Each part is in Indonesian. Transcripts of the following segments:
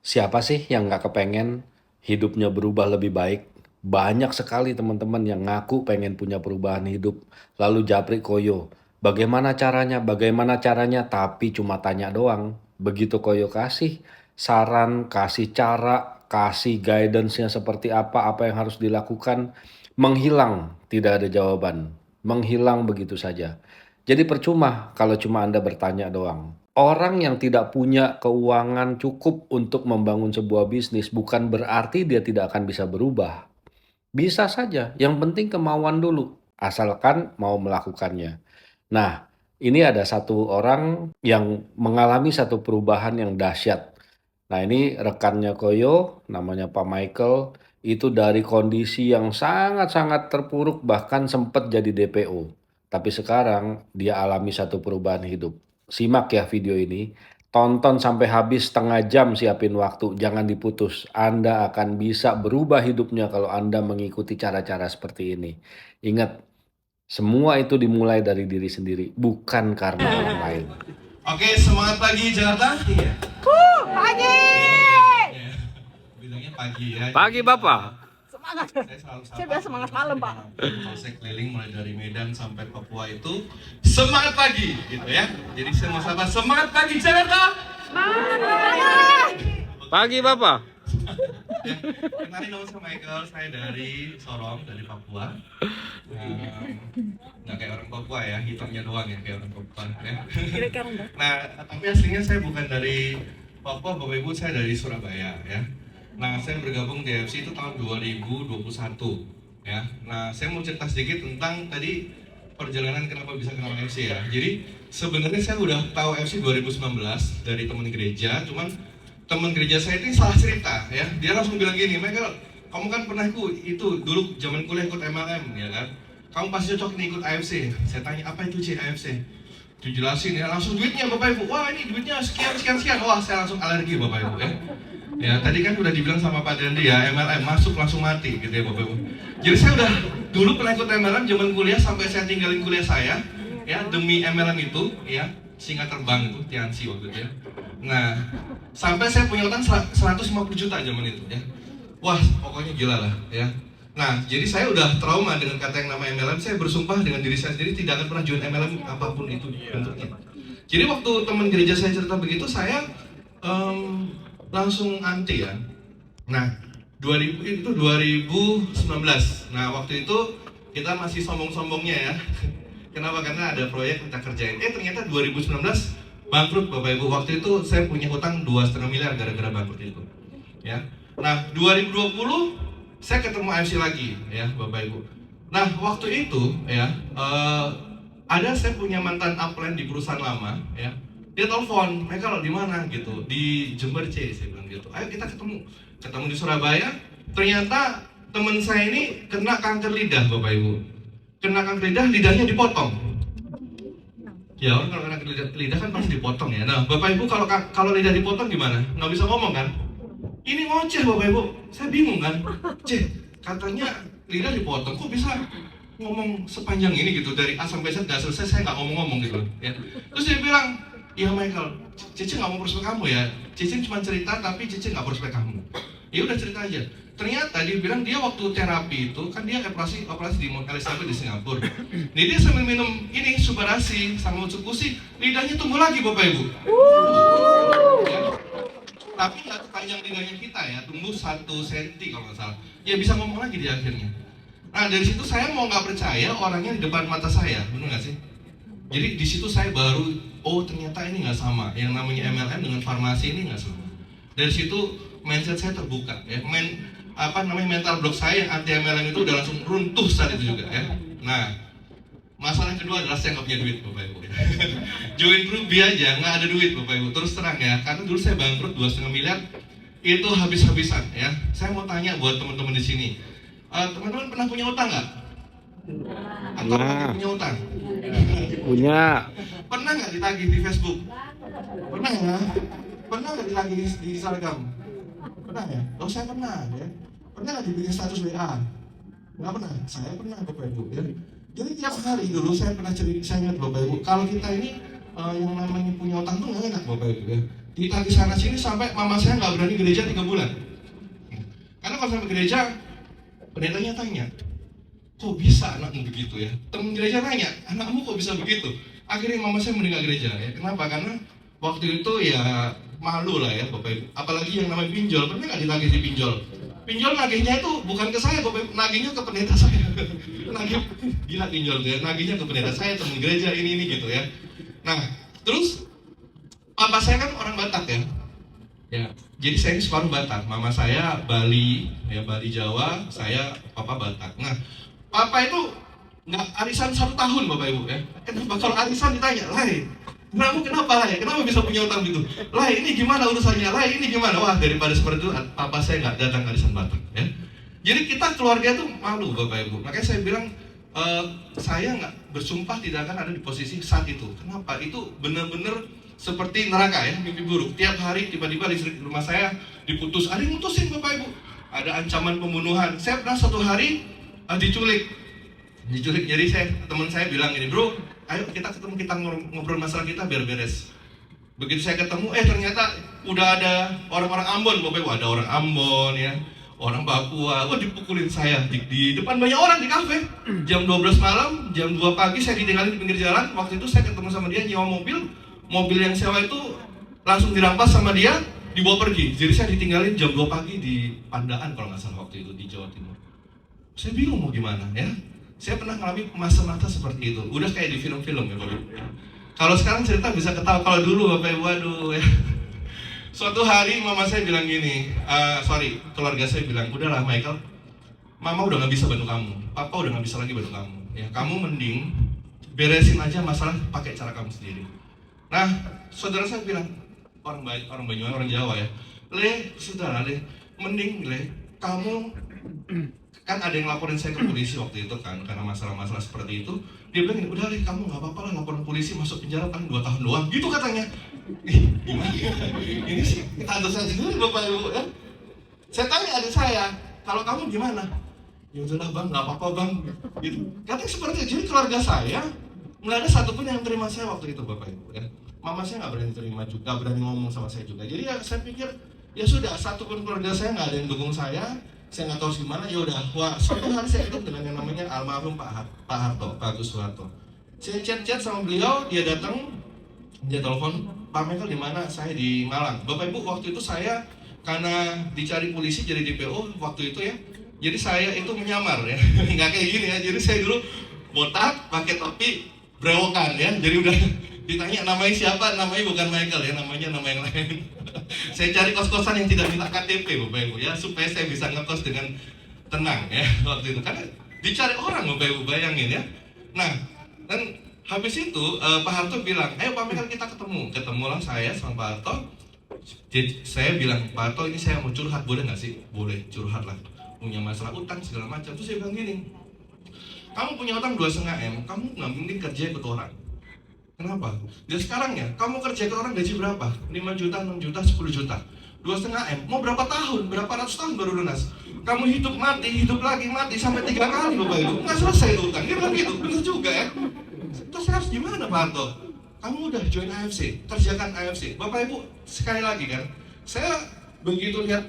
Siapa sih yang nggak kepengen hidupnya berubah lebih baik? Banyak sekali teman-teman yang ngaku pengen punya perubahan hidup, lalu japri koyo. Bagaimana caranya? Bagaimana caranya? Tapi cuma tanya doang. Begitu koyo kasih saran, kasih cara, kasih guidance-nya seperti apa yang harus dilakukan, menghilang, tidak ada jawaban. Menghilang begitu saja. Jadi percuma kalau cuma Anda bertanya doang. Orang yang tidak punya keuangan cukup untuk membangun sebuah bisnis bukan berarti dia tidak akan bisa berubah. Bisa saja, yang penting kemauan dulu, asalkan mau melakukannya. Nah, ini ada satu orang yang mengalami satu perubahan yang dahsyat. Nah, ini rekannya Koyo, namanya Pak Michael, itu dari kondisi yang sangat-sangat terpuruk bahkan sempat jadi DPO. Tapi sekarang dia alami satu perubahan hidup. Simak ya video ini. Tonton sampai habis setengah jam, siapin waktu, jangan diputus. Anda akan bisa berubah hidupnya kalau Anda mengikuti cara-cara seperti ini. Ingat, semua itu dimulai dari diri sendiri, bukan karena orang lain. Oke, semangat pagi Jakarta. Iya. Pagi. Ya, bilangnya pagi ya. Pagi, Bapak. Semangat. Saya selalu sapa. Saya bilang semangat malam, Pak. Kalau saya keliling mulai dari Medan sampai Papua itu semangat pagi gitu ya. Jadi saya mau sapa semangat pagi Jakarta. Pagi, Bapak. Ya, kenalin nama saya Michael, saya dari Sorong, dari Papua. Nggak kayak orang Papua ya, hitamnya doang ya kayak orang Papua ya. Nah, tapi aslinya saya bukan dari Papua, Bapak Ibu, saya dari Surabaya ya. Nah, saya bergabung di FC itu tahun 2021 ya. Nah, saya mau cerita sedikit tentang tadi perjalanan kenapa bisa kenal FC ya. Jadi sebenarnya saya udah tahu FC 2019 dari teman gereja, cuman teman gereja saya ini salah cerita ya. Dia langsung bilang gini, Michael, kamu kan pernah itu dulu zaman kuliah ikut MLM ya kan. Kamu pasti cocok nih ikut AFC. Saya tanya, apa itu AFC? Dijelasin ya, langsung duitnya Bapak Ibu. Wah, ini duitnya sekian. Wah, saya langsung alergi Bapak Ibu ya. Ya, tadi kan udah dibilang sama Pak Dendi ya, MLM masuk langsung mati gitu ya Bapak Ibu. Jadi saya udah dulu pernah ikut MLM zaman kuliah sampai saya tinggalin kuliah saya ya demi MLM itu ya, singa terbang itu Tianxi waktu itu ya. Nah, sampai saya punya utang 150 juta zaman itu ya. Wah, pokoknya gila lah ya. Nah, jadi saya udah trauma dengan kata yang nama MLM. Saya bersumpah dengan diri saya sendiri tidak akan pernah join MLM apapun itu bentuknya. Jadi waktu teman gereja saya cerita begitu, saya langsung anti ya. Nah, 2019. Nah, waktu itu kita masih sombong-sombongnya ya. Kenapa? Karena ada proyek kita kerjain. Ternyata 2019 bangkrut Bapak Ibu. Waktu itu saya punya hutang 2,5 miliar gara-gara bangkrut itu. Ya. Nah, 2020 saya ketemu AFC lagi ya Bapak Ibu. Nah, waktu itu ya ada saya punya mantan upline di perusahaan lama ya. Dia telepon, Michael di mana gitu, di Jember C, saya bilang gitu. Ayo kita ketemu di Surabaya. Ternyata teman saya ini kena kanker lidah Bapak Ibu. Kena kanker lidah, lidahnya dipotong. Ya orang kalau kena lidah kan pasti dipotong ya. Nah Bapak Ibu kalau lidah dipotong gimana? Nggak bisa ngomong kan? Ini ngoceh Bapak Ibu. Saya bingung kan. Katanya lidah dipotong, kok bisa ngomong sepanjang ini gitu dari A sampai Z nggak selesai, saya nggak ngomong-ngomong gitu ya. Terus dia bilang, iya Michael, Cici nggak mau prospek kamu ya. Cici cuma cerita tapi Cici nggak prospek kamu. Ya udah cerita aja. Ternyata dia bilang dia waktu terapi itu kan dia operasi di Mount Elizabeth di Singapura. Jadi dia sambil minum ini Subarasi sama Utsukushi, lidahnya tumbuh lagi Bapak Ibu. Ya. Tapi nggak sepanjang lidahnya kita ya, tumbuh 1 senti kalau nggak salah. Ya bisa ngomong lagi di akhirnya. Nah dari situ saya mau nggak percaya orangnya di depan mata saya, benar nggak sih? Jadi di situ saya baru, oh ternyata ini nggak sama. Yang namanya MLM dengan farmasi ini nggak sama. Dari situ mindset saya terbuka ya. Mental block saya yang anti MLM itu udah langsung runtuh saat itu juga ya. Nah, masalah yang kedua adalah saya nggak punya duit Bapak Ibu. Join Ruby aja nggak ada duit Bapak Ibu. Terus terang ya, karena dulu saya bangkrut 2,5 miliar itu habis-habisan ya. Saya mau tanya buat teman-teman di sini, teman-teman pernah punya utang nggak? Atau pernah punya utang? Punya. Pernah nggak ditagih di Facebook? Pernah ya? Pernah nggak ditagih di Instagram? Pernah ya? Oh saya pernah ya. Pernah nggak dibikin status WA? Nggak pernah. Saya pernah Bapak Ibu ya. Jadi tiap hari dulu saya pernah cerita, saya ingat Bapak Ibu, kalau kita ini yang namanya punya utang tuh nggak enak Bapak Ibu ya. ditagih sana sini sampai mama saya nggak berani gereja 3 bulan. Karena kalau sampai gereja, pendetanya tanya, kok bisa anakmu begitu ya? Temen gereja nanya, anakmu kok bisa begitu? Akhirnya mama saya meninggal gereja ya. Kenapa? Karena waktu itu ya malu lah ya Bapak Ibu. Apalagi yang namanya pinjol, pernah nggak ditagih di pinjol? Pinjol nagihnya itu bukan ke saya Bapak Ibu, nagihnya ke pendeta saya. Nagih, gila pinjol ya, nagihnya ke pendeta saya, temen gereja ini gitu ya. Nah, terus papa saya kan orang Batak ya. Ya, jadi saya ini separuh Batak. Mama saya Bali, ya Bali Jawa, saya papa Batak. Nah, papa itu nggak arisan 1 tahun Bapak Ibu ya. Kenapa kalau arisan ditanya, Lai, kenapa Lai? Kenapa bisa punya utang gitu? Lai, ini gimana urusannya? Lai, ini gimana? Wah, daripada seperti itu, papa saya nggak datang arisan Batak ya. Jadi kita keluarga itu malu Bapak Ibu. Makanya saya bilang, saya nggak bersumpah tidak akan ada di posisi saat itu. Kenapa? Itu benar-benar seperti neraka ya, mimpi buruk. Tiap hari tiba-tiba listrik di rumah saya diputus. Ada yang mutusin Bapak Ibu. Ada ancaman pembunuhan. Saya pernah suatu hari diculik. Jadi teman saya bilang ini, bro, ayo kita ketemu, kita ngobrol masalah kita biar beres. Begitu saya ketemu, ternyata udah ada orang-orang Ambon Bapak Ibu. Ada orang Ambon ya, orang Papua. Wah, dipukulin saya di depan banyak orang di kafe. Jam 12 malam, jam 2 pagi saya ditinggalin di pinggir jalan. Waktu itu saya ketemu sama dia nyewa mobil yang sewa itu langsung dirampas sama dia, dibawa pergi. Jadi saya ditinggalin jam 2 pagi di Pandaan kalau nggak salah waktu itu di Jawa Timur. Saya bingung mau gimana ya. Saya pernah mengalami masa-masa seperti itu. Udah kayak di film-film ya Bapak. Kalau sekarang cerita bisa ketawa. Kalau dulu Bapak Ibu, waduh ya. Suatu hari mama saya bilang gini, keluarga saya bilang, udahlah Michael, mama udah nggak bisa bantu kamu, papa udah nggak bisa lagi bantu kamu. Ya, kamu mending beresin aja masalah pakai cara kamu sendiri. Nah, saudara saya bilang, orang Banyuwangi, orang Jawa ya, saudara mending kamu, kan ada yang laporin saya ke polisi waktu itu kan, karena masalah-masalah seperti itu. Dia bilang, udah kamu nggak apa-apa lah laporan polisi, masuk penjara paling 2 tahun doang, gitu katanya. Gimana? Ini sih tante saya sendiri Bapak Ibu ya. Saya tanya adik saya, kalau kamu gimana? Ya udahlah bang, nggak apa-apa bang, gitu. Katanya seperti itu. Jadi keluarga saya nggak ada satupun yang terima saya waktu itu Bapak Ibu ya. Mama saya nggak berani terima juga, nggak berani ngomong sama saya juga. Jadi ya saya pikir ya sudah, satupun keluarga saya nggak ada yang dukung saya nggak tahu gimana. Ya udah, wah suatu hari saya ketemu dengan yang namanya almarhum Pak Agus Suharto. Saya chat sama beliau, dia datang, dia telepon, Pak Michael di mana? Saya di Malang. Bapak Ibu, waktu itu saya karena dicari polisi jadi DPO waktu itu ya. Jadi saya itu menyamar ya, nggak kayak gini ya. Jadi saya dulu botak, pakai topi, brewokan ya. Jadi udah ditanya namanya siapa, namanya bukan Michael ya, namanya nama yang lain. Saya cari kos-kosan yang tidak minta KTP Bapak Ibu ya, supaya saya bisa ngekos dengan tenang ya waktu itu. Karena dicari orang Bapak Ibu, bayangin ya. Nah, dan habis itu Pak Harto bilang, ayo Pak Michael kita ketemu. Ketemulah saya sama Pak Harto. Jadi saya bilang, Pak Harto ini saya mau curhat, boleh nggak sih? Boleh, curhat lah. Punya masalah utang segala macam. Terus saya bilang gini, kamu punya utang 2,5 M, kamu nggak mungkin kerja ikut orang. Kenapa? Dan sekarang ya, kamu kerja ke orang gaji berapa? 5 juta, 6 juta, 10 juta 2,5 M, mau berapa tahun? Berapa ratus tahun baru lunas? Kamu hidup mati, hidup lagi mati, sampai 3 kali Bapak Ibu, nggak selesai utang. Dia bilang gitu, bener juga ya. Terus harus gimana Pak Harto? Kamu udah join AFC, kerjakan AFC. Bapak Ibu, sekali lagi kan, saya begitu lihat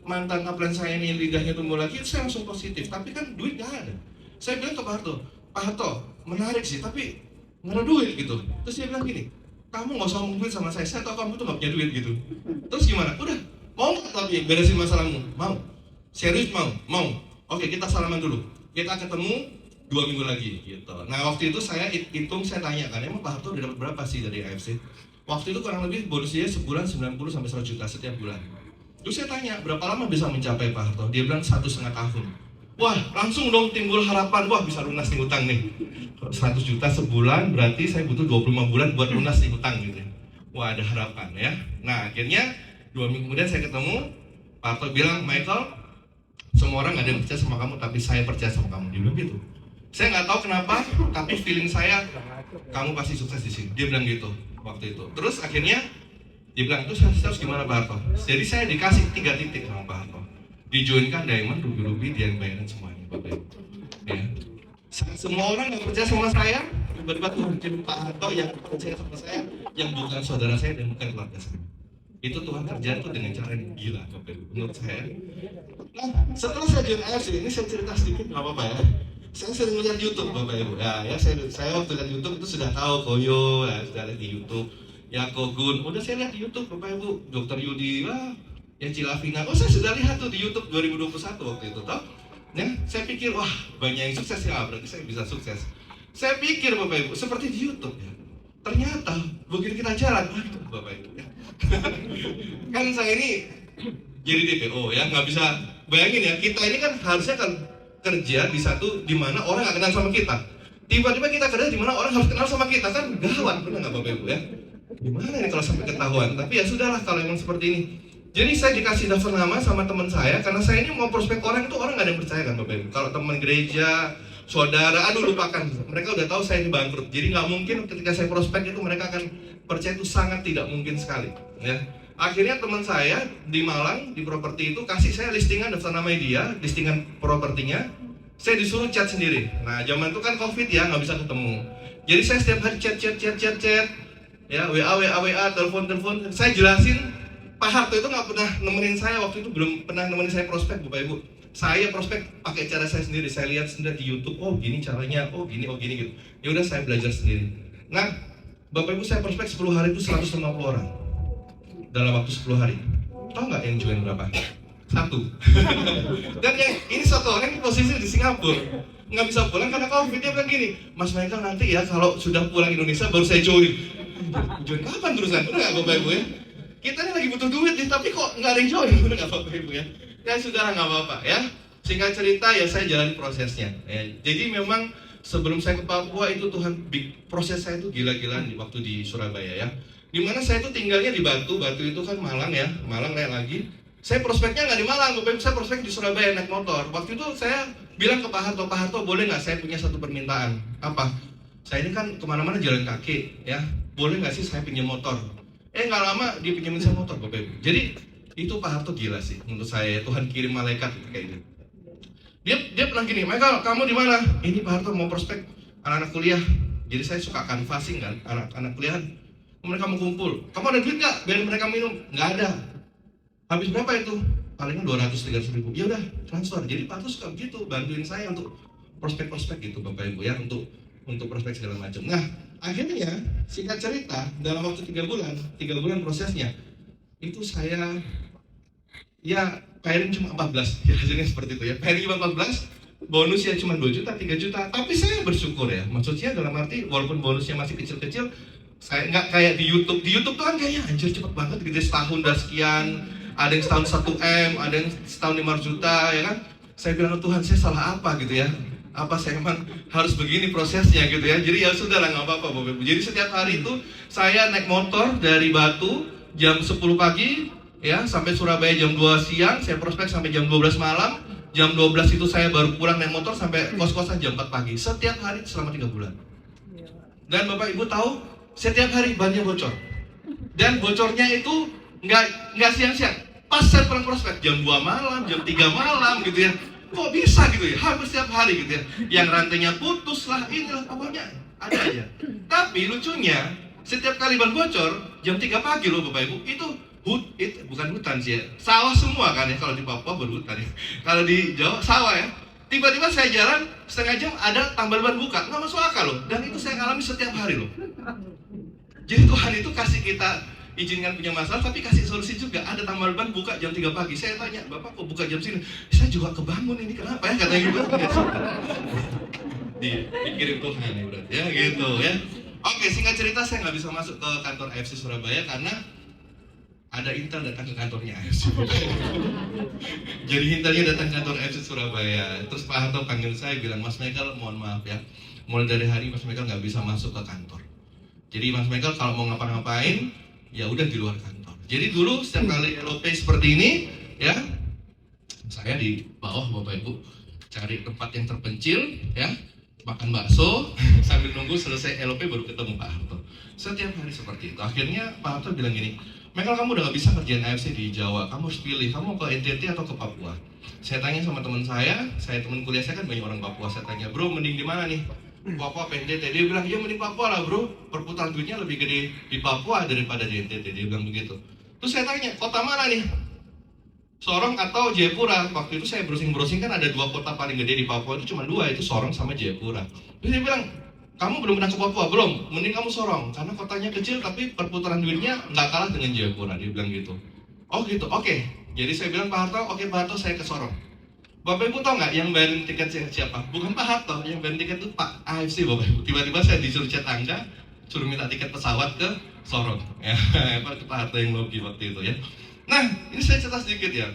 mantan upline saya ini lidahnya tumbuh lagi, saya langsung positif. Tapi kan duit nggak ada. Saya bilang ke Pak Harto, menarik sih, tapi nggak ada duit gitu. Terus dia bilang gini, kamu nggak usah ngomong duit sama saya tahu kamu tuh nggak punya duit gitu. Terus gimana? Udah, mau nggak tapi beresin masalahmu? Mau? Serius mau? Oke, kita salaman dulu. Kita ketemu 2 minggu lagi gitu. Nah waktu itu saya hitung, saya tanya kan, emang Pak Harto udah dapat berapa sih dari AFC? Waktu itu kurang lebih bonusnya sebulan 90 sampai 100 juta setiap bulan. Terus saya tanya, berapa lama bisa mencapai Pak Harto? Dia bilang 1,5 tahun. Wah, langsung dong timbul harapan, wah bisa lunas nih hutang nih. 100 juta sebulan, berarti saya butuh 25 bulan buat lunas nih hutang gitu. Wah, ada harapan ya. Nah, akhirnya 2 minggu kemudian saya ketemu, Pak Harto bilang, Michael, semua orang gak ada yang percaya sama kamu, tapi saya percaya sama kamu. Dia bilang gitu. Saya nggak tahu kenapa, tapi feeling saya, kamu pasti sukses di sini. Dia bilang gitu waktu itu. Terus akhirnya, dia bilang, terus harus gimana Pak Harto? Jadi saya dikasih 3 titik sama Pak Harto. Dijoinkan Diamond, Ruby, dia yang bayarin semuanya Bapak Ibu. Ya. Semua orang yang percaya sama saya, tiba-tiba Tuhan kirim Pak Harto yang percaya sama saya, yang bukan saudara saya dan bukan keluarga saya. Itu Tuhan kerja tuh dengan cara yang gila, Bapak Ibu, menurut saya. Nah, setelah saya join AFC, ini saya cerita sedikit, nggak apa-apa ya. Saya sering lihat YouTube, Bapak Ibu. Ya saya waktu lihat YouTube itu sudah tahu Koyo, ya, sudah lihat di YouTube. Ya Kogun, udah saya lihat di YouTube, Bapak Ibu. Dokter Yudi, wah, ya Cilavina. Oh, saya sudah lihat tuh di YouTube 2021 waktu itu, toh. Ya, saya pikir, wah, banyak yang sukses ya, berarti saya bisa sukses. Saya pikir, Bapak Ibu, seperti di YouTube ya. Ternyata begitu kita jalan, waduh, Bapak Ibu ya. Kan saya ini jadi DPO ya, nggak bisa bayangin ya, kita ini kan harusnya kan kerja di satu di mana orang nggak kenal sama kita. Tiba-tiba kita kerja di mana orang harus kenal sama kita, kan gawat, benar nggak Bapak Ibu ya? Gimana ini kalau sampai ketahuan? Tapi ya sudahlah kalau emang seperti ini. Jadi saya dikasih daftar nama sama teman saya, karena saya ini mau prospek orang itu orang nggak ada yang percaya kan Bapak Ibu. Kalau teman gereja, saudara, aduh lupakan. Mereka udah tahu saya ini bangkrut. Jadi nggak mungkin ketika saya prospek itu mereka akan percaya, itu sangat tidak mungkin sekali. Ya. Akhirnya teman saya di Malang, di properti itu kasih saya listingan daftar nama dia, listingan propertinya. Saya disuruh chat sendiri. Nah zaman itu kan COVID ya, nggak bisa ketemu. Jadi saya setiap hari chat, ya WA, telepon. Saya jelasin, Pak Harto itu nggak pernah nemenin saya waktu itu, belum pernah nemenin saya prospek, Bapak Ibu. Saya prospek pakai cara saya sendiri. Saya lihat sendiri di YouTube, oh gini caranya, oh gini gitu. Ya udah saya belajar sendiri. Nah, Bapak Ibu, saya prospek 10 hari itu 150 orang dalam waktu 10 hari. Tahu nggak yang join berapa? 1. Dan yang ini satu orang ini posisi di Singapura, nggak bisa pulang karena COVID. Dia bilang gini, Mas Michael nanti ya kalau sudah pulang Indonesia baru saya join. Join kapan terusan? Benar nggak Bapak Ibu ya? Kita ini lagi butuh duit nih, tapi kok nggak ada yang join? Benar nggak Bapak Ibu ya? Ya saudara, nggak apa-apa ya. Singkat cerita ya saya jalani prosesnya. Ya. Jadi memang sebelum saya ke Papua itu Tuhan, proses saya itu gila-gilaan di waktu di Surabaya ya. Dimana saya itu tinggalnya di Batu itu kan Malang ya, Malang naik lagi. Saya prospeknya nggak di Malang, Bapak Ibu, saya prospek di Surabaya naik motor. Waktu itu saya bilang ke Pak Harto, boleh nggak saya punya satu permintaan? Apa? Saya ini kan kemana-mana jalan kaki ya, boleh nggak sih saya pinjam motor? Nggak lama dia pinjamin saya motor, Bapak Ibu. Jadi itu Pak Harto gila sih menurut saya, Tuhan kirim malaikat kayak gitu. Dia pernah gini, Michael kamu di mana? Ini Pak Harto mau prospek anak-anak kuliah. Jadi saya suka canvassing kan, anak-anak kuliahan. Mereka mau kumpul, kamu ada duit nggak? Biarin mereka minum, nggak ada. Habis berapa itu? Palingan 200-300 ribu. Ya udah transfer. Jadi Pak Harto suka begitu, bantuin saya untuk prospek-prospek gitu Bapak Ibu ya, untuk prospek segala macam. Nah akhirnya singkat cerita dalam waktu 3 bulan prosesnya itu saya ya pairing cuma 14 ya, hasilnya seperti itu ya, pairing cuma 14, bonusnya cuma 2 juta, 3 juta, tapi saya bersyukur ya, maksudnya dalam arti walaupun bonusnya masih kecil-kecil, saya nggak kayak di YouTube tuh kan kayaknya anjir cepet banget gitu, setahun udah sekian, ada yang setahun 1 M, ada yang setahun 5 juta ya kan. Saya bilang, Tuhan saya salah apa gitu ya, apa saya emang harus begini prosesnya gitu ya. Jadi ya sudah lah, nggak apa-apa Bapak Ibu. Jadi setiap hari itu saya naik motor dari Batu jam 10 pagi ya sampai Surabaya jam 2 siang, saya prospek sampai jam 12 malam. Jam 12 itu saya baru pulang naik motor sampai kos-kosan jam 4 pagi. Setiap hari selama 3 bulan. Dan Bapak Ibu tahu, setiap hari bannya bocor. Dan bocornya itu nggak siang-siang. Pas saya pulang prospek jam 2 malam, jam 3 malam gitu ya. Kok bisa gitu ya? Hampir setiap hari gitu ya. Yang rantainya putus lah, inilah pokoknya ada aja. Tapi lucunya, setiap kali ban bocor jam 3 pagi loh Bapak Ibu, itu bukan hutan sih ya, sawah semua kan ya. Kalau di Papua berhutan ya, kalau di Jawa sawah ya. Tiba-tiba saya jalan setengah jam ada tambal ban buka, nggak masuk akal loh. Dan itu saya alami setiap hari loh. Jadi Tuhan itu kasih kita izinkan punya masalah, tapi kasih solusi juga. Ada tambal ban buka jam 3 pagi. Saya tanya, Bapak kok buka jam sini? Saya juga kebangun ini, kenapa ya? Katanya gitu. Dikirim Tuhan ya berarti ya gitu ya. Oke, singkat cerita saya nggak bisa masuk ke kantor AFC Surabaya karena ada Intel datang ke kantornya AFC. Jadi Intelnya datang ke kantor AFC Surabaya. Terus Pak Harto panggil saya bilang, Mas Michael mohon maaf ya, mulai dari hari Mas Michael nggak bisa masuk ke kantor. Jadi Mas Michael kalau mau ngapa-ngapain ya udah di luar kantor. Jadi dulu setiap kali LOP seperti ini ya, saya di bawah Bapak Ibu cari tempat yang terpencil ya, makan bakso sambil nunggu selesai LOP baru ketemu Pak Harto. Setiap hari seperti itu. Akhirnya Pak Harto bilang gini, Michael kamu udah gak bisa ngerjain AFC di Jawa, kamu harus pilih, kamu ke NTT atau ke Papua. Saya tanya sama teman saya teman kuliah saya kan banyak orang Papua. Saya tanya, bro mending di mana nih? Papua PNTT. Dia bilang, ya mending Papua lah bro, perputaran duitnya lebih gede di Papua daripada di NTT. Dia bilang begitu. Terus saya tanya, kota mana nih? Sorong atau Jayapura? Waktu itu saya browsing-browsing, kan ada dua kota paling gede di Papua, itu cuma dua, itu Sorong sama Jayapura. Terus dia bilang, kamu belum pernah ke Papua? Belum, mending kamu Sorong, karena kotanya kecil tapi perputaran duitnya nggak kalah dengan Jayapura. Dia bilang gitu. Oh gitu, oke. Jadi saya bilang, Pak Harto, oke Pak Harto, saya ke Sorong. Bapak Ibu tahu nggak yang bayarin tiket siapa? Bukan Pak Harto, yang bayarin tiket itu Pak AFC Bapak Ibu. Tiba-tiba saya disuruh chat tangga, suruh minta tiket pesawat ke Sorong. Ya, Pak Harto yang logi waktu itu ya. Nah, ini saya cerita sedikit ya.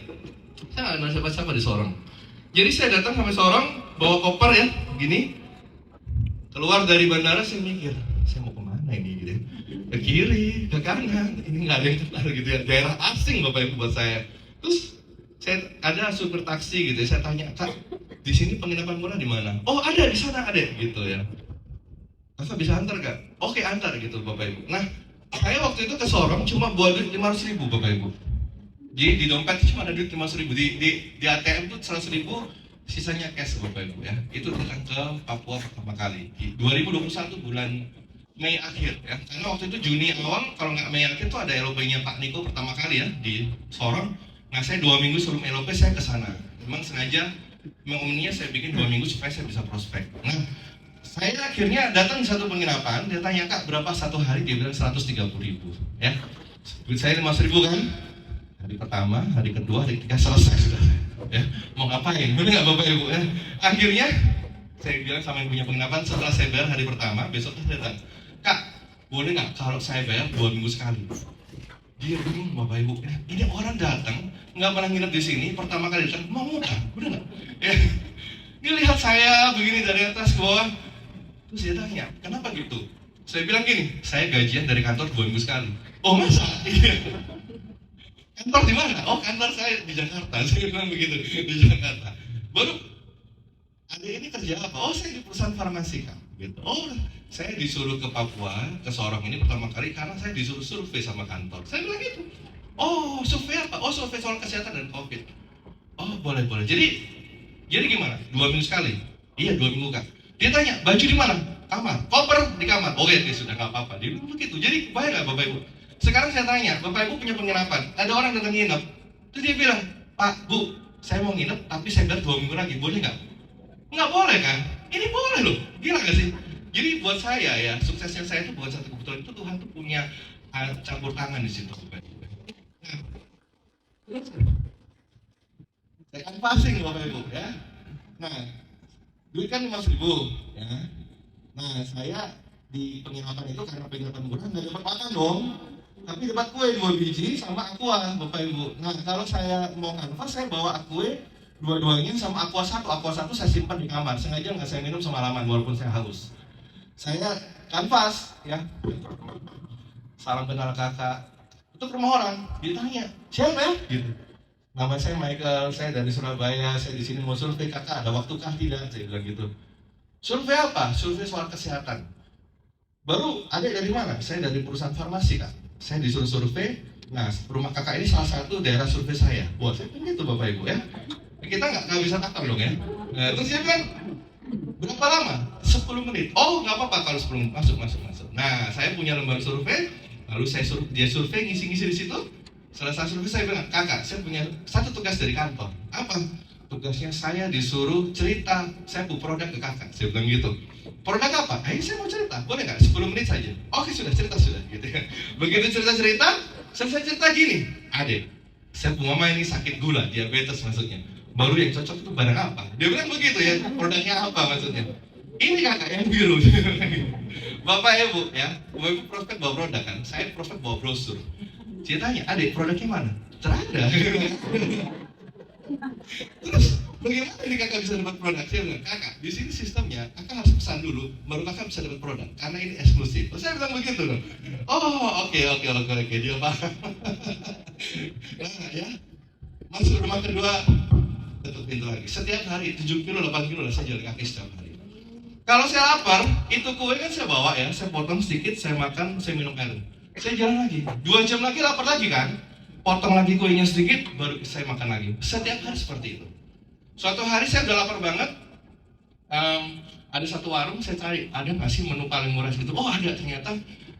Saya nggak kenal siapa-siapa di Sorong. Jadi saya datang sampai Sorong, bawa koper ya, gini. Keluar dari bandara saya mikir, saya mau kemana ini gitu ya. Ke kiri, ke kanan, ini nggak ada yang kenal gitu ya. Daerah asing Bapak Ibu buat saya. Terus saya ada supir taksi gitu ya, saya tanya, Kak, di sini penginapan murah di mana? Oh ada, di sana ada gitu ya. Kakak bisa antar Kak? Oke antar gitu Bapak Ibu. Nah, saya waktu itu ke Sorong cuma bawa duit 500.000 Bapak Ibu. Jadi di dompet cuma ada duit 500.000, di ATM tuh 100.000, sisanya cash Bapak Ibu ya. Itu datang ke Papua pertama kali di 2021 bulan Mei akhir ya. Karena waktu itu Juni awal, kalau nggak Mei akhir tuh ada LOP-nya Pak Niko pertama kali ya di Sorong. Nah saya 2 minggu sebelum LOP saya ke sana. Memang sengaja, memang umumnya saya bikin 2 minggu supaya saya bisa prospek. Nah saya akhirnya datang di satu penginapan, dia tanya Kak berapa satu hari, dia bilang 130.000 ya. Duit saya 500.000 kan. Hari pertama, hari kedua, hari ketiga selesai sudah ya. Mau ngapain? Bener nggak Bapak Ibu ya? Akhirnya saya bilang sama yang punya penginapan, setelah saya bayar hari pertama, besoknya saya datang, Kak boleh nggak kalau saya bayar 2 minggu sekali? Dia bingung Bapak Ibu ya. Ini orang datang nggak pernah nginep di sini, pertama kali datang mau utang, bener nggak? Ya. Dia lihat saya begini dari atas ke bawah, terus dia tanya kenapa gitu? Saya bilang gini, saya gajian dari kantor 2 minggu sekali. Oh masa? Kantor di mana? Oh kantor saya di Jakarta. Saya bilang begitu, di Jakarta. Baru, adik ini kerja apa? Oh saya di perusahaan farmasi Kak. Gitu. Oh saya disuruh ke Papua, ke Sorong ini pertama kali karena saya disuruh survei sama kantor. Saya bilang gitu. Oh survei apa? Oh survei soal kesehatan dan COVID. Oh boleh. Jadi gimana? 2 minggu sekali? Iya 2 minggu Kak. Dia tanya, baju di mana? Kamar. Koper di kamar. Oke, sudah nggak apa-apa. Dia bilang begitu. Jadi bayar nggak Bapak Ibu? Sekarang saya tanya, Bapak Ibu punya penginapan, ada orang datang nginep, terus dia bilang, Pak, Bu, saya mau nginep, tapi saya bayar 2 minggu lagi, boleh nggak? Nggak boleh kan? Ini boleh loh, gila nggak sih? Jadi buat saya ya, suksesnya saya itu bukan satu kebetulan, itu Tuhan tuh punya campur tangan di situ. Bapak Ibu. Nah, saya kan passing Bapak Ibu ya. Nah, duit kan 500.000 ya. Nah, saya di penginapan itu karena penginapan murah nggak dapat makan dong. Tapi dapat kue 2 biji sama aqua Bapak Ibu. Nah kalau saya mau kanvas saya bawa kue dua-duanya sama aqua satu saya simpan di kamar. Sengaja nggak saya minum semalaman walaupun saya haus. Saya kanvas ya. Salam kenal kakak. Itu ke rumah orang, ditanya siapa ya? Gitu. Nama saya Michael, saya dari Surabaya, saya di sini mau survei kakak. Ada waktu kah tidak? Saya bilang gitu. Survei apa? Survei soal kesehatan. Baru ada dari mana? Saya dari perusahaan farmasi Kak. Saya disuruh survei. Nah rumah kakak ini salah satu daerah survei saya. Wah saya bilang gitu Bapak Ibu ya. Kita nggak bisa takar dong ya. Nah, terus dia bilang berapa lama? 10 menit. Oh nggak apa-apa kalau 10 menit. Masuk. Nah saya punya lembar survei. Lalu saya suruh dia survei, ngisi-ngisi di situ. Selesai survei saya bilang, kakak saya punya satu tugas dari kantor. Apa? Tugasnya saya disuruh cerita, saya bu produk ke kakak. Saya bilang gitu. Produk apa? Saya mau cerita, boleh nggak? 10 menit saja. Oke sudah, cerita sudah. Gitu ya. Begitu cerita, selesai cerita gini, adek, saya punya mama ini sakit gula, diabetes maksudnya. Baru yang cocok itu barang apa? Dia bilang begitu ya, produknya apa maksudnya? Ini kakak yang biru. Bapak Ibu ya, Bapak Ibu prospek bawa produk kan, saya prospek bawa brosur. Dia tanya, adek produknya mana? Terada. Terus bagaimana ini kakak bisa dapat produk? Saya bilang, kakak di sini sistemnya kakak harus pesan dulu, baru kakak bisa dapat produk karena ini eksklusif. Terus saya bilang begitu loh. Oh oke dia paham. Nah ya, masuk rumah kedua, tutup pintu lagi. Setiap hari 7 kilo 8 kilo lah saya jalan kaki setiap hari. Kalau saya lapar, itu kue kan saya bawa ya, saya potong sedikit, saya makan, saya minum air. Saya jalan lagi, 2 jam lagi lapar lagi kan, potong lagi kuenya sedikit, baru saya makan lagi. Setiap hari seperti itu. Suatu hari saya udah lapar banget, Ada satu warung saya cari, ada nggak sih menu paling murah situ? Oh ada, ternyata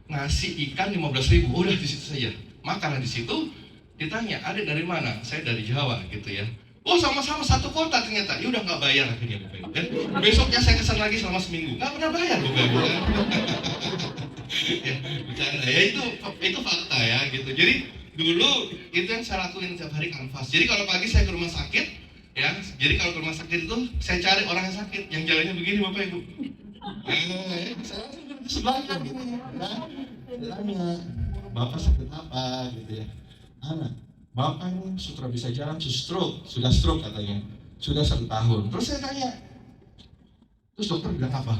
nasi ikan 15.000. Udah di situ saja. Makan di situ. Ditanya, ada dari mana? Saya dari Jawa gitu ya. Oh sama-sama satu kota ternyata. Ya udah nggak bayar akhirnya Bapak Ibu. Besoknya saya kesan lagi selama seminggu, nggak pernah bayar Bapak Ibu. Ya, bercanda ya, itu fakta ya gitu. Jadi dulu itu yang saya lakuin setiap hari kanvas. Jadi kalau pagi saya ke rumah sakit ya, jadi kalau ke rumah sakit itu saya cari orang yang sakit yang jalannya begini Bapak Ibu. Saya sebelahnya gini ya. Tanya, Bapak sakit apa gitu ya. Anak, Bapak ini sudah bisa jalan, sudah stroke katanya, sudah 1 tahun. Terus saya tanya, terus dokter bilang apa?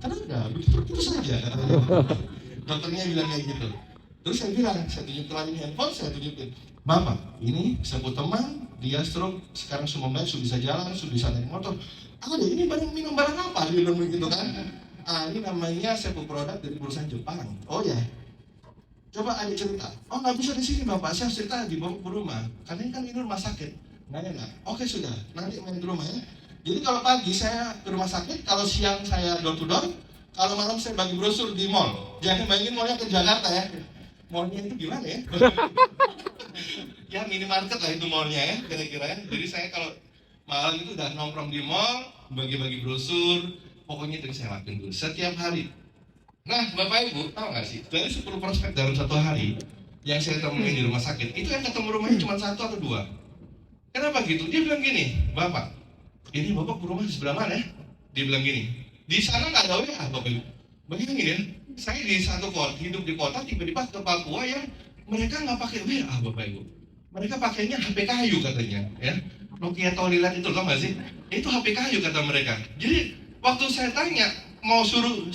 Tenang, begitu saja katanya. Dokternya bilang kayak gitu. Terus saya bilang, saya tunjukin handphone, saya tunjukin, Bapak, ini sebut teman, dia stroke, sekarang semua baik, sudah bisa jalan, sudah bisa naik motor. Ada, ini barang minum barang apa? Dia bilang begitu kan? Ini namanya sebuah produk dari perusahaan Jepang. Oh ya. Coba adik cerita, oh nggak bisa di sini Bapak, saya cerita dibawa ke rumah, karena ini rumah sakit. Nggak enak. Oke sudah, nanti main ke rumah ya. Jadi kalau pagi saya ke rumah sakit, kalau siang saya door to door, kalau malam saya bagi brosur di mall. Jangan bayangin mallnya ke Jakarta ya. Mallnya itu gimana ya? Ya minimarket lah itu mallnya ya, kira-kira ya. Jadi saya kalau malam itu udah nongkrong di mall, bagi-bagi brosur, pokoknya itu yang saya lakuin dulu setiap hari. Nah, Bapak Ibu, tahu nggak sih? Dari 10 prospek dalam 1 hari yang saya temuin di rumah sakit, itu yang ketemu rumahnya cuma 1 atau 2. Kenapa gitu? Dia bilang gini, Bapak, ini Bapak ke rumah di sebelah mana ya? Dia bilang gini, di sana nggak ada WA, Bapak Ibu. Bayangin ya, saya di satu kota, hidup di kota, tiba-tiba ke Papua yang mereka nggak pakai WA, Bapak Ibu. Mereka pakainya HP kayu katanya, ya. Nokia Tolilat itu, tau nggak sih? Itu HP kayu kata mereka. Jadi, waktu saya tanya, mau suruh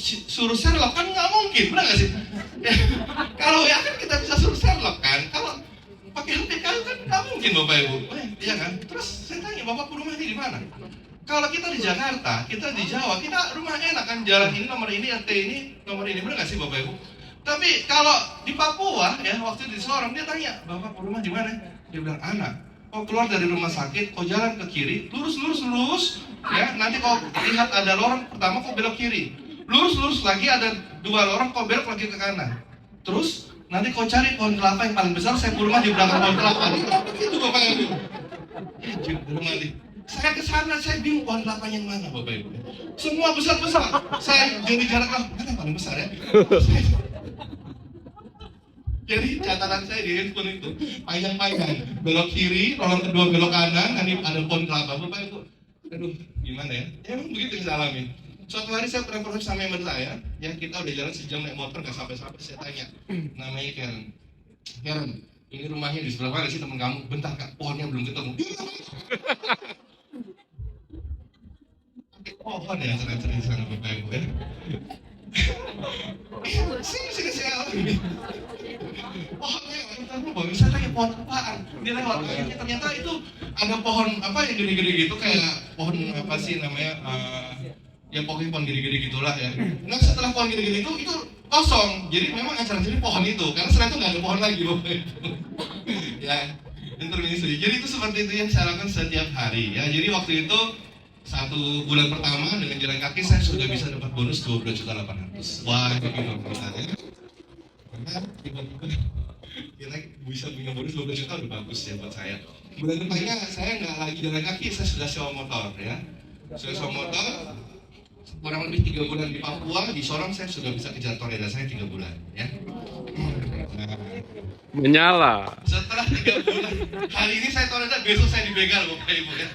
Sherlock kan nggak mungkin, benar nggak sih? Kalau ya kan kita bisa suruh Sherlock kan, kalau pakai HP kayu kan nggak mungkin Bapak Ibu, iya kan? Terus saya tanya, Bapak rumah ini di mana? Kalau kita di Jakarta, kita di Jawa, kita rumah enak kan, jalan ini nomor ini, RT ini nomor ini, benar nggak sih Bapak Ibu? Tapi kalau di Papua ya, waktu di Sorong dia tanya, Bapak rumah di mana? Dia bilang, anak, kau keluar dari rumah sakit, kau jalan ke kiri, lurus, ya, nanti kau lihat ada lorong, pertama kau belok kiri, lurus lagi ada 2 lorong, kau belok lagi ke kanan, terus nanti kau cari pohon kelapa yang paling besar, saya rumah di belakang pohon kelapa. Itu Bapak Ibu. Saya ke sana, saya bingung pohon kelapanya yang mana Bapak Ibu. Semua besar, saya jadi jarak mana yang paling besar ya. Jadi catatan saya di handphone itu panjang, belok kiri, lorong kedua belok kanan, nanti ada pohon kelapa. Bapak Ibu, aduh gimana ya? Emang begitu yang saya alami. Suatu hari saya pernah sama member saya, ya kita udah jalan sejam naik motor nggak sampai saya tanya, namanya Karen, ini rumahnya di sebelah mana sih teman kamu? Bentar kak, pohonnya belum ketemu. Pohon ya cerita di sana Bapak Ibu ya. Sini saya alami. Pohonnya saya tanya pohon apaan? Dia lewat akhirnya ternyata itu ada pohon apa yang gede-gede gitu, kayak pohon apa sih namanya? Ya pokoknya pohon gede-gede gitulah ya. Nah setelah pohon gede-gede itu kosong. Jadi memang acara jadi pohon itu, karena setelah itu nggak ada pohon lagi Bapak Ibu. Ya, intermisi. Jadi itu seperti itu yang saya lakukan setiap hari ya. Jadi waktu itu 1 bulan pertama dengan jalan kaki saya sudah bisa dapat bonus 12.800.000. Wah, itu gimana ya? Karena tiba-tiba kira bisa punya bonus 12 juta udah bagus ya buat saya. Bulan depannya saya nggak lagi jalan kaki, saya sudah sewa motor ya. Saya sewa motor, kurang lebih 3 bulan di Papua, di Sorong saya sudah bisa kejar toreda saya 3 bulan ya. Nah, Menyala. setelah 3 bulan, hari ini saya toreda, besok saya dibegal Bapak Ibu ya.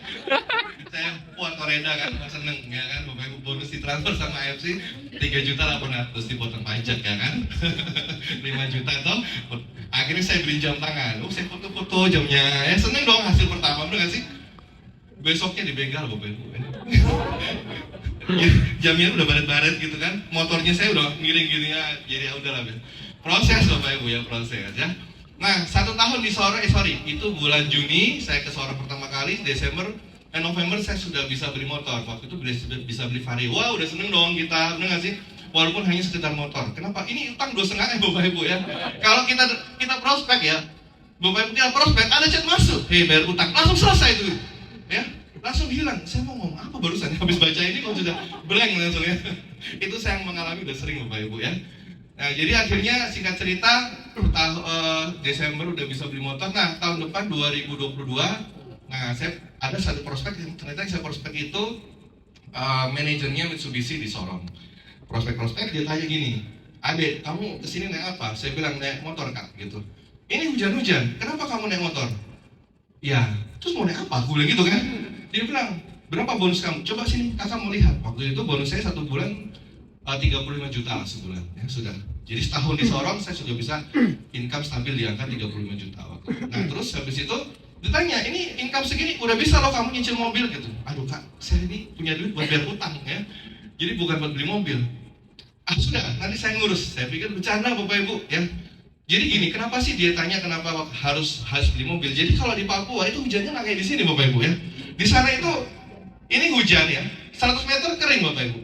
Saya puas toreda kan, seneng ya kan, Bapak Ibu bonus ditransfer sama AFC 3.800.000 dipotong pajak ya kan. 5 juta toh. Akhirnya saya beli jam tangan, saya foto-foto jamnya, ya seneng dong hasil pertama, bener gak sih? Besoknya dibegal Bapak Ibu ya. Jamnya udah baret-baret gitu kan, motornya saya udah miring-miring ya, jadi ya udahlah proses Bapak Ibu ya, proses ya. Nah 1 tahun di Sorong, itu bulan Juni saya ke Sorong pertama kali, November saya sudah bisa beli motor. Waktu itu bisa beli Vario. Wah udah seneng dong kita, bener gak sih? Walaupun hanya sekedar motor. Kenapa? Ini utang 2,5 Bapak Ibu ya. Kalau kita prospek ya, Bapak Ibu kita prospek, ada chat masuk, bayar utang, langsung selesai itu ya. langsung hilang. Saya mau ngomong apa barusan? Habis baca ini kok sudah blank langsung ya. Itu saya yang mengalami, udah sering Bapak Ibu ya. Nah, jadi akhirnya singkat cerita Desember udah bisa beli motor. Nah, tahun depan 2022, nah saya ada satu prospek yang ternyata saya prospek itu manajernya Mitsubishi di Sorong. Prospek dia tanya gini, "Adek, kamu kesini naik apa?" Saya bilang naik motor Kak gitu. "Ini hujan-hujan, kenapa kamu naik motor?" "Ya, terus mau naik apa?" Aku bilang gitu kan. Dia bilang, "Berapa bonus kamu? Coba sini, kakak mau lihat." Waktu itu bonus saya 1 bulan 35 juta lah sebulan ya sudah. Jadi setahun di Sorong saya sudah bisa income stabil di angka 35 juta waktu itu. Nah terus habis itu ditanya, "Ini income segini udah bisa loh kamu nyicil mobil gitu." "Aduh Kak, saya ini punya duit buat bayar utang ya. Jadi bukan buat beli mobil." "Ah sudah, nanti saya ngurus." Saya pikir bercanda Bapak Ibu ya. Jadi gini, kenapa sih dia tanya kenapa harus beli mobil? Jadi kalau di Papua itu hujannya nggak kayak di sini Bapak Ibu ya. Di sana itu ini hujan ya, 100 meter kering Bapak Ibu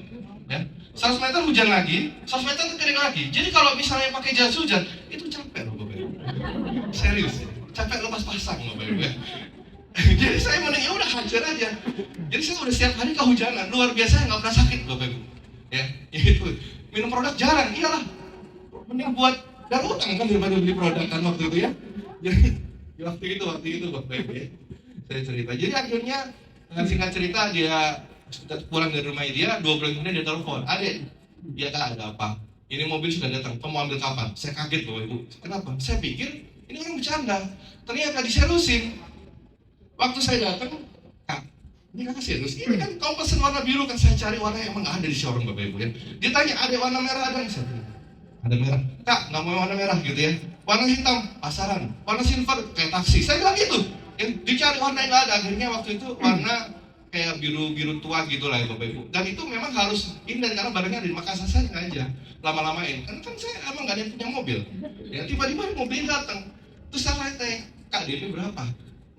ya. 100 meter hujan lagi, 100 meter kering lagi. Jadi kalau misalnya pakai jas hujan, itu capek loh Bapak Ibu. Serius ya, capek lepas pasang Bapak Ibu ya. Jadi saya mending ya udah hajar aja. Jadi saya udah setiap hari kehujanan, luar biasa nggak pernah sakit Bapak Ibu. Ya, itu minum produk jarang, iyalah. Mending buat dan utang kan daripada beli produk kan waktu itu ya. Jadi waktu itu Bapak Ibu ya. Saya cerita. Jadi akhirnya singkat cerita dia pulang dari rumah dia, 2 bulan kemudian dia telepon, "Adek, ya Kak ada apa? Ini mobil sudah datang, kamu ambil kapan?" Saya kaget Bapak Ibu. Kenapa? Saya pikir ini orang bercanda. Ternyata diserusin. Waktu saya datang, "Kak, ini kakak serius? Ini kan kamu pesen warna biru kan, saya cari warna yang emang ada di showroom Bapak Ibu ya." Dia tanya, "Ada warna merah ada?" Saya bilang, "Ada merah." "Kak, nggak mau warna merah gitu ya. Warna hitam, pasaran. Warna silver, kayak taksi." Saya bilang gitu. Yang dicari warna yang nggak ada. Akhirnya waktu itu warna kayak biru tua gitu lah ya Bapak Ibu. Dan itu memang harus indah karena barangnya ada di Makassar, saya aja lama-lamain. Karena kan saya emang nggak ada yang punya mobil. Ya tiba-tiba mobil datang. Terus saya tanya, "Kak, DP berapa?"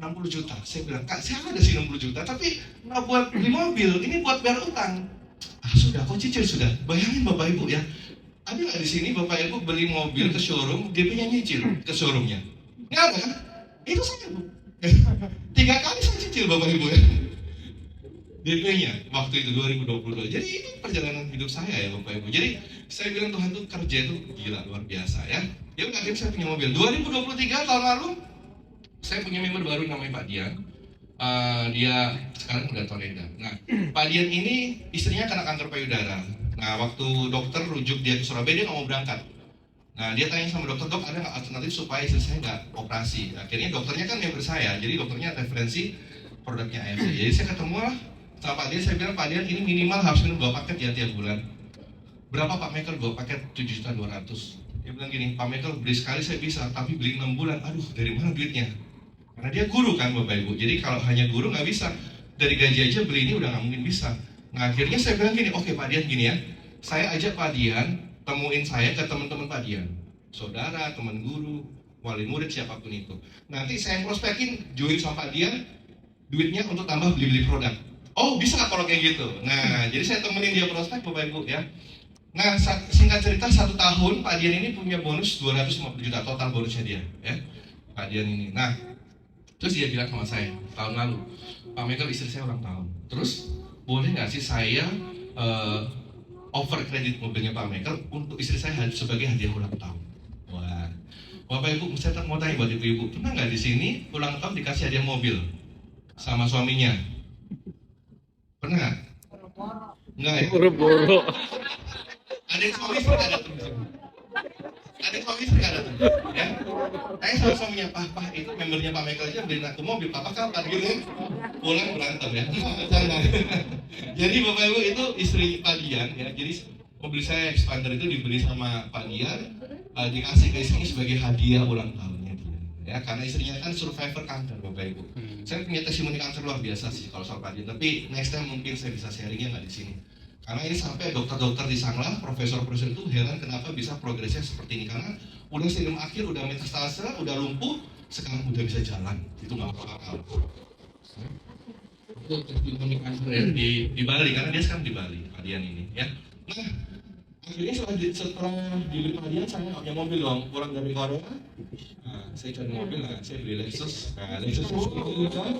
60 juta. Saya bilang, "Kak, saya ada sih 60 juta, tapi nggak buat beli mobil, ini buat bayar utang." "Ah sudah, kok cicil sudah." Bayangin Bapak Ibu ya. Ada nggak di sini Bapak Ibu beli mobil ke showroom, DP-nya nyicil ke showroomnya? Nggak ada kan? Itu saya Bu. 3 kali saya cicil Bapak Ibu ya. DP-nya waktu itu 2022. Jadi ini perjalanan hidup saya ya Bapak Ibu. Jadi saya bilang Tuhan tuh kerja itu gila luar biasa ya. Ya udah akhirnya saya punya mobil. 2023 tahun lalu saya punya member baru namanya Pak Dian. Dia sekarang udah Toreda. Nah, Pak Dian ini istrinya kena kanker payudara. Nah, waktu dokter rujuk dia ke Surabaya, dia nggak mau berangkat. Nah, dia tanya sama dokter, "Dok, ada nggak alternatif supaya istri saya nggak operasi?" Akhirnya dokternya kan member saya, jadi dokternya referensi produknya AFC. Jadi saya ketemu lah sama Pak Dian, saya bilang, "Pak Dian, ini minimal harus minum 2 paket ya tiap bulan." "Berapa Pak Michael?" 2 paket 7.200.000. Dia bilang gini, "Pak Michael, beli sekali saya bisa, tapi beli 6 bulan, aduh dari mana duitnya?" Karena dia guru kan Bapak Ibu, jadi kalau hanya guru nggak bisa. Dari gaji aja beli ini udah nggak mungkin bisa. Nah akhirnya saya bilang gini, "Oke Pak Dian gini ya, saya ajak Pak Dian, temuin saya ke teman-teman Pak Dian. Saudara, teman guru, wali murid, siapapun itu. Nanti saya prospekin, join sama Pak Dian, duitnya untuk tambah beli-beli produk." "Oh bisa kalau kayak gitu." Nah jadi saya temenin dia prospek Bapak Ibu ya. Nah singkat cerita 1 tahun Pak Dian ini punya bonus 250 juta total bonusnya dia ya. Pak Dian ini. Nah terus dia bilang sama saya tahun lalu, "Pak Michael, istri saya ulang tahun. Terus boleh nggak sih saya over kredit mobilnya Pak Michael untuk istri saya sebagai hadiah ulang tahun?" Wah, Bapak Ibu, saya mau tanya buat ibu-ibu, pernah nggak di sini ulang tahun dikasih hadiah mobil sama suaminya? Pernah nggak? Nggak ya? Boro-boro. Ada yang suami istri nggak datang di sini? Ada yang suami istri nggak datang? Ya? Tanya sama suaminya, "Pak, itu membernya Pak Michael aja beliin aku mobil, Papa kapan?" Gitu ya. Pulang berantem ya. Jadi Bapak Ibu itu istri Pak Dian ya. Jadi mobil saya Expander itu dibeli sama Pak Dian, dikasih ke istrinya sebagai hadiah ulang tahunnya dia. Ya, karena istrinya kan survivor kanker Bapak Ibu. Saya punya testimoni kanker luar biasa sih kalau soal Pak Dian. Tapi next time mungkin saya bisa sharingnya nggak di sini. Karena ini sampai dokter-dokter di Sanglah, profesor-profesor itu heran kenapa bisa progresnya seperti ini. Karena udah stadium akhir, udah metastase, udah lumpuh, sekarang udah bisa jalan. Itu nggak bakal. Itu testimoni kanker ya, di Bali, karena dia sekarang di Bali, Pak Dian ini ya. Nah, akhirnya setelah dibeli Pak Dian, saya nggak punya mobil dong, pulang dari Korea. Nah, saya cari mobil, saya beli Lexus. Nah, Lexus itu kan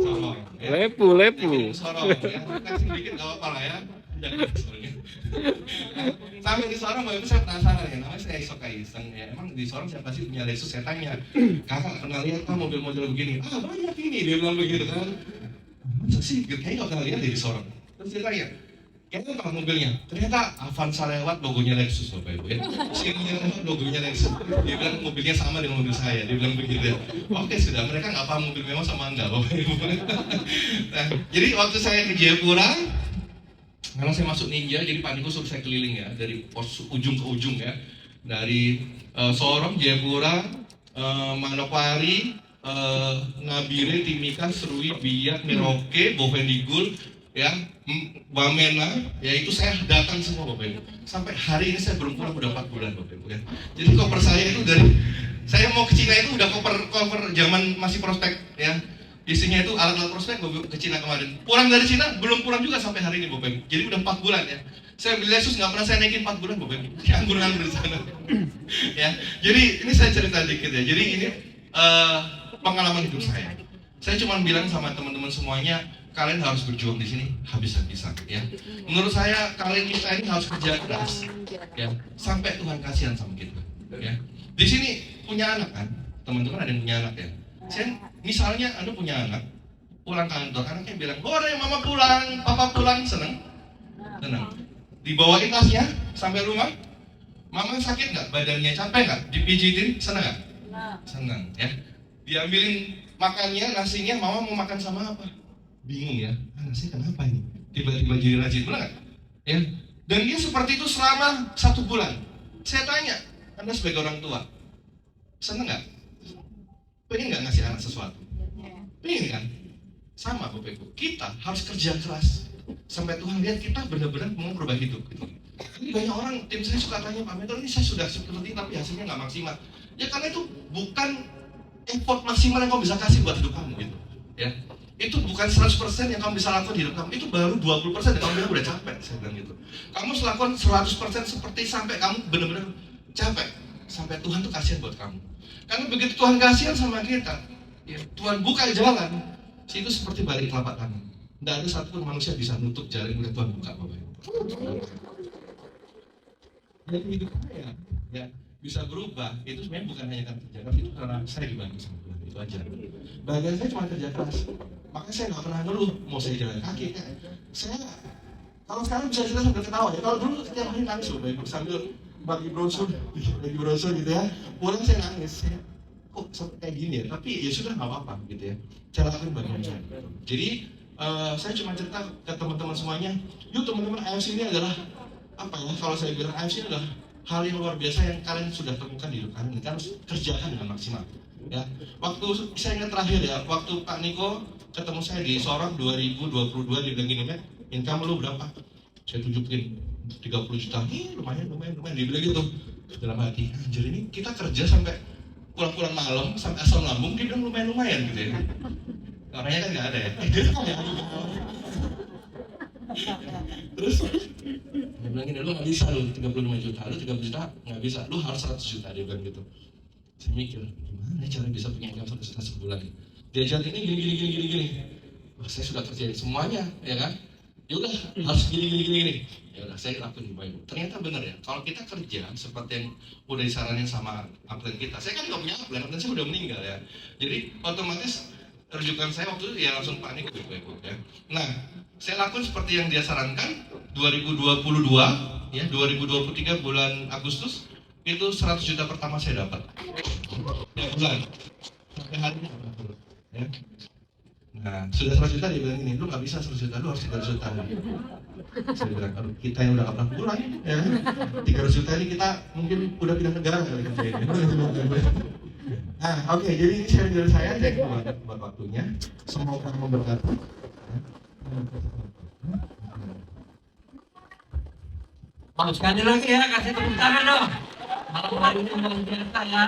sama Sorong. Ya. Lepu, lepu. Dikirim ke Sorong. Ya. Flexing dikit nggak apa-apa lah ya. Jangan ke Sorong. Sampai di Sorong waktu itu saya penasaran ya, namanya saya iseng ya. Emang di Sorong siapa sih punya Lexus? Saya tanya, kakak pernah lihat kan mobil-mobil begini? Ah banyak ini, dia bilang begitu kan. Masa sih, kayaknya nggak pernah lihat di Sorong. Terus dia tanya, kayaknya apa mobilnya? Ternyata Avanza lewat logonya Lexus Bapak Ibu ya. Sini lewat logonya Lexus. Dia bilang mobilnya sama dengan mobil saya. Dia bilang begitu. Oke sudah, mereka nggak paham mobil memang sama enggak Bapak Ibu. Nah, jadi waktu saya ke Jayapura, karena saya masuk ninja, jadi Pak Niko suruh saya keliling ya dari pos ujung ke ujung ya, dari Sorong, Jayapura, Manokwari, Nabire, Timika, Serui, Biak, Merauke, Bovendigul, ya, Wamena, ya itu saya datang semua Bapak Ibu. Sampai hari ini saya belum pulang udah 4 bulan Bapak Ibu ya. Jadi koper saya itu dari saya mau ke Cina itu udah koper zaman masih prospek ya. Isinya itu alat-alat prospek ke Cina kemarin. Pulang dari Cina belum pulang juga sampai hari ini Bapak Ibu. Jadi udah 4 bulan ya. Saya beli Lexus nggak pernah saya naikin 4 bulan Bapak Ibu. Nganggur-nganggur di sana. Ya. Jadi ini saya cerita dikit ya. Jadi ini pengalaman hidup saya. Saya cuma bilang sama teman-teman semuanya, kalian harus berjuang di sini habis-habisan ya. Menurut saya kalian kita ini harus kerja keras ya sampai Tuhan kasihan sama kita ya. Di sini punya anak kan, teman-teman ada yang punya anak ya. Saya misalnya Anda punya anak, pulang kantor, anaknya bilang, "Hore, mama pulang, papa pulang," seneng? Seneng. Dibawain tasnya sampai rumah, mama sakit nggak? Badannya capek nggak? Dipijitin, seneng nggak? Seneng ya. Diambilin makannya, nasinya, mama mau makan sama apa? Bingung ya, nasi kenapa ini? Tiba-tiba jadi rajin, benar nggak? Ya. Dan dia seperti itu selama 1 bulan. Saya tanya, Anda sebagai orang tua, seneng nggak? Pengen nggak ngasih anak sesuatu? Pengen kan? Sama Bapak Ibu, kita harus kerja keras sampai Tuhan lihat kita benar-benar mau berubah hidup. Gitu. Ini banyak orang, tim saya suka tanya, Pak Mentor ini saya sudah seperti ini tapi hasilnya nggak maksimal. Ya karena itu bukan effort maksimal yang kamu bisa kasih buat hidup kamu gitu. Ya, itu bukan 100% yang kamu bisa lakukan di hidup kamu, itu baru 20% yang kamu bilang udah capek, saya bilang gitu. Kamu harus lakukan 100% seperti sampai kamu benar-benar capek, sampai Tuhan tuh kasihan buat kamu. Karena begitu Tuhan kasihan sama kita, ya, Tuhan buka jalan, itu seperti balik telapak tangan. Tidak ada satupun manusia bisa nutup jalan yang Tuhan buka, Bapak Ibu. Jadi hidup saya ya bisa berubah, itu sebenarnya bukan hanya karena kerja keras, itu karena saya dibantu sama Tuhan, itu aja. Bagian saya cuma kerja keras, makanya saya nggak pernah ngeluh, mau saya jalan kaki. Saya kalau sekarang bisa cerita sambil ketawa ya, kalau dulu setiap hari nangis Bapak Ibu sambil bagi brosur gitu ya, pulang saya nangis. Kok sampai kayak gini ya, tapi ya sudah nggak apa-apa gitu ya, saya lakukan bagian saya. Jadi saya cuma cerita ke teman-teman semuanya, yuk teman-teman, AFC ini adalah apa ya, kalau saya bilang AFC ini adalah hal yang luar biasa yang kalian sudah temukan di hidup kalian, kalian harus kerjakan dengan maksimal ya. Waktu saya ingat terakhir ya, waktu Pak Niko ketemu saya di Sorong 2022, dia bilang gini, "Men, income lu berapa?" Saya tunjukin 30 juta, lumayan, dia bilang gitu. Dalam hati, anjir ini kita kerja sampai pulang-pulang malam, sampai asal lambung, dia bilang lumayan gitu ya. Orangnya kan nggak ada ya. Terus dia bilang gini, lu nggak bisa lu 35 juta, lu 30 juta nggak bisa, lu harus 100 juta, dia bilang gitu. Saya mikir, gimana cara bisa punya income 100 juta sebulan? Dia ini gini. Wah, saya sudah kerjain semuanya, ya kan? Ya udah, harus gini. Ya udah, saya lakuin di Bible. Ternyata benar ya, kalau kita kerja seperti yang udah disaranin sama upline kita, saya kan nggak punya upline saya udah meninggal ya. Jadi otomatis rujukan saya waktu itu ya langsung panik gitu ya. Nah, saya lakukan seperti yang dia sarankan 2022 ya, 2023 bulan Agustus itu 100 juta pertama saya dapat. Ya bulan. Sampai hari ini ya. Nah, sudah 100 juta dia bilang ini, lu nggak bisa 100 juta, lu harus 300 juta. Saya bilang, aduh, kita yang udah nggak pernah pulang ya, 300 juta ini kita mungkin udah pindah negara kali kerja ini. Nah, oke, jadi ini sharing dari saya, thank you banget buat waktunya. Semoga memberkati. Mau sekali lagi ya, kasih tepuk tangan dong. Malam hari ini luar biasa ya.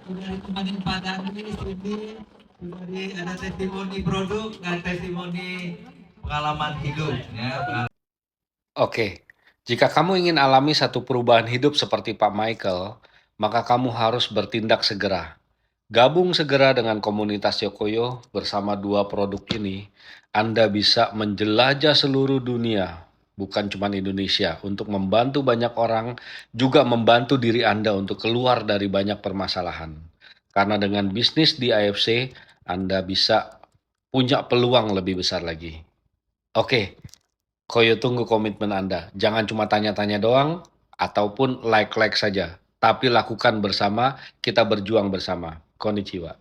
Sudah ditemani Pak Dani, Cindy, sudah ada testimoni produk dan testimoni pengalaman hidup ya. Oke, jika kamu ingin alami satu perubahan hidup seperti Pak Michael, maka kamu harus bertindak segera. Gabung segera dengan komunitas Yokoyo. Bersama 2 produk ini, Anda bisa menjelajah seluruh dunia, bukan cuma Indonesia, untuk membantu banyak orang, juga membantu diri Anda untuk keluar dari banyak permasalahan. Karena dengan bisnis di AFC, Anda bisa punya peluang lebih besar lagi. Oke, Koyo tunggu komitmen Anda. Jangan cuma tanya-tanya doang, ataupun like-like saja. Tapi lakukan bersama, kita berjuang bersama. Konnichiwa.